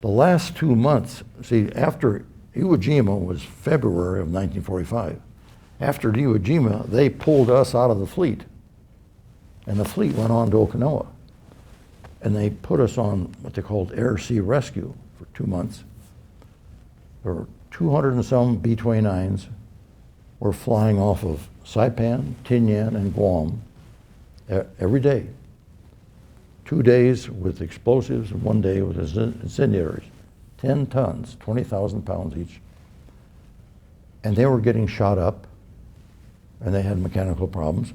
The last 2 months, see, after Iwo Jima was February of 1945. After Iwo Jima, they pulled us out of the fleet. And the fleet went on to Okinawa. And they put us on what they called air-sea rescue for 2 months. There were 200 and some B-29s were flying off of Saipan, Tinian, and Guam every day. 2 days with explosives and 1 day with incendiaries. 10 tons, 20,000 pounds each. And they were getting shot up, and they had mechanical problems.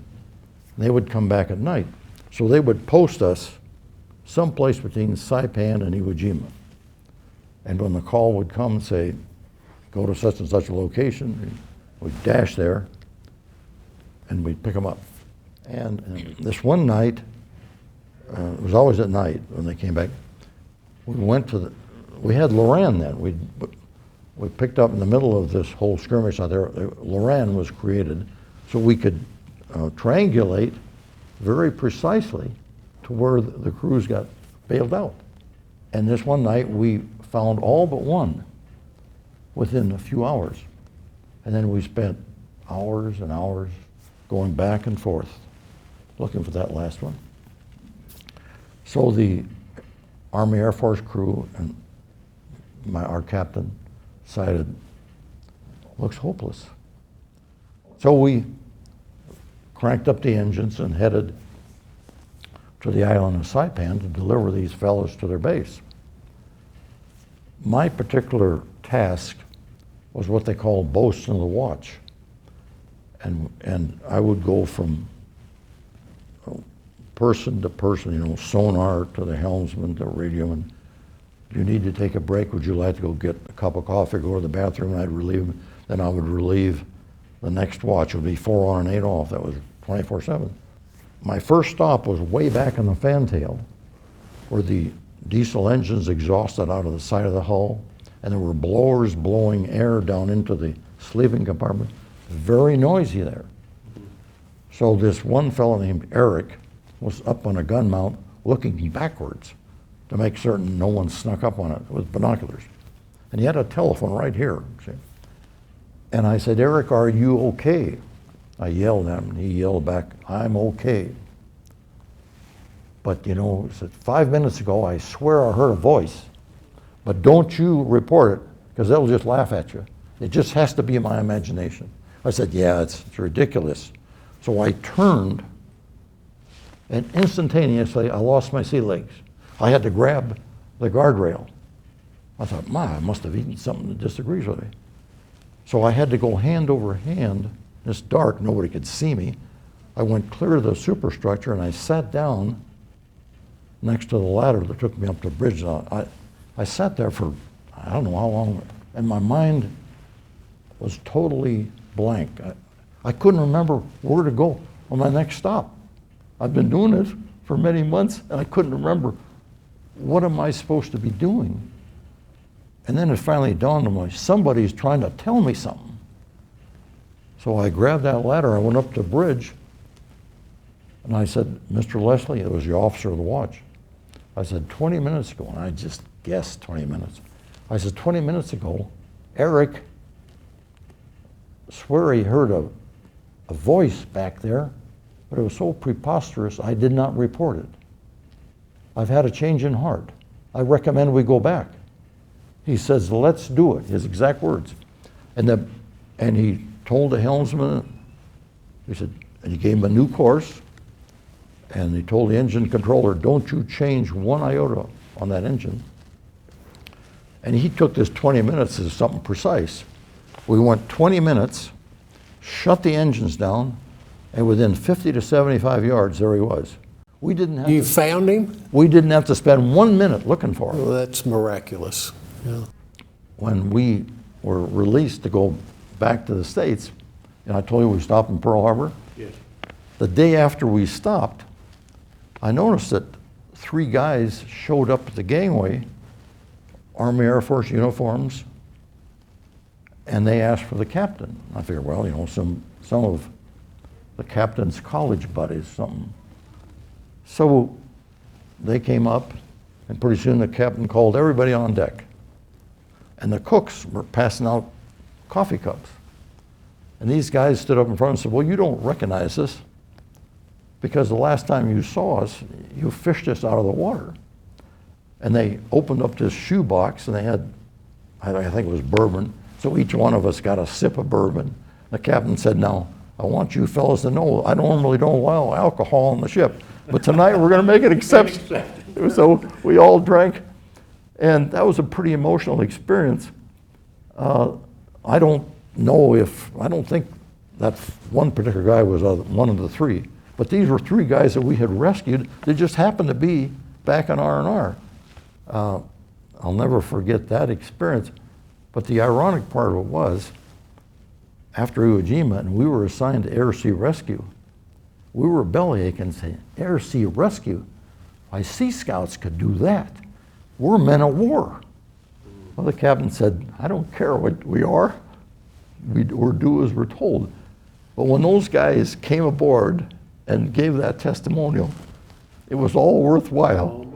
They would come back at night. So they would post us someplace between Saipan and Iwo Jima. And when the call would come and say, go to such and such a location, we'd dash there, and we'd pick them up. And this one night, it was always at night when they came back, we went to we had Loran then. We picked up in the middle of this whole skirmish out there. Loran was created so we could triangulate very precisely to where the crews got bailed out. And this one night we found all but one within a few hours. And then we spent hours and hours going back and forth looking for that last one. So the Army Air Force crew and our captain decided, looks hopeless. So we cranked up the engines and headed to the island of Saipan to deliver these fellows to their base. My particular task was what they call bosun of the watch. And I would go from person to person, sonar to the helmsman to radioman. You need to take a break. Would you like to go get a cup of coffee, go to the bathroom? And I'd relieve them. Then I would relieve the next watch. It would be 4 on and 8 off. That was 24/7. My first stop was way back in the fantail, where the diesel engines exhausted out of the side of the hull, and there were blowers blowing air down into the sleeping compartment. Very noisy there. So this one fellow named Eric was up on a gun mount looking backwards to make certain no one snuck up on it with binoculars. And he had a telephone right here. See? And I said, Eric, are you okay? I yelled at him, and he yelled back, I'm okay. But he said, 5 minutes ago, I swear I heard a voice, but don't you report it, because they'll just laugh at you. It just has to be my imagination. I said, yeah, it's ridiculous. So I turned, and instantaneously, I lost my sea legs. I had to grab the guardrail. I thought, I must have eaten something that disagrees with me. So I had to go hand over hand. It's dark, nobody could see me. I went clear to the superstructure and I sat down next to the ladder that took me up to the bridge. I sat there for, I don't know how long, and my mind was totally blank. I couldn't remember where to go on my next stop. I've been doing this for many months and I couldn't remember what am I supposed to be doing. And then it finally dawned on me, somebody's trying to tell me something. So I grabbed that ladder, I went up to the bridge, and I said, Mr. Leslie, it was the officer of the watch. I said, 20 minutes ago, and I just guessed 20 minutes. I said, 20 minutes ago, Eric swear he heard a voice back there, but it was so preposterous I did not report it. I've had a change in heart. I recommend we go back. He says, let's do it, his exact words. And he told the helmsman, he said, and he gave him a new course, and he told the engine controller, don't you change one iota on that engine. And he took this 20 minutes as something precise. We went 20 minutes, shut the engines down, and within 50 to 75 yards, there he was. We didn't have You found him? We didn't have to spend 1 minute looking for him. Well, that's miraculous. Yeah. When we were released to go back to the States, and I told you we stopped in Pearl Harbor? Yes. The day after we stopped, I noticed that 3 guys showed up at the gangway, Army Air Force uniforms, and they asked for the captain. I figured, well, some of the captain's college buddies, something. So they came up And pretty soon the captain called everybody on deck. And the cooks were passing out coffee cups. And these guys stood up in front and said, well, you don't recognize us because the last time you saw us, you fished us out of the water. And they opened up this shoebox and they had, I think it was bourbon. So each one of us got a sip of bourbon. The captain said, now, I want you fellas to know, I normally don't allow alcohol on the ship, but tonight we're going to make an exception. So we all drank, and that was a pretty emotional experience. I don't think that one particular guy was one of the three, but these were three guys that we had rescued. They just happened to be back in R&R. I'll never forget that experience. But the ironic part of it was, after Iwo Jima, and we were assigned to Air Sea Rescue, we were bellyaching saying, Air Sea Rescue? Why, Sea Scouts could do that. We're men of war. Well, the captain said, I don't care what we are. We're do as we're told. But when those guys came aboard and gave that testimonial, it was all worthwhile.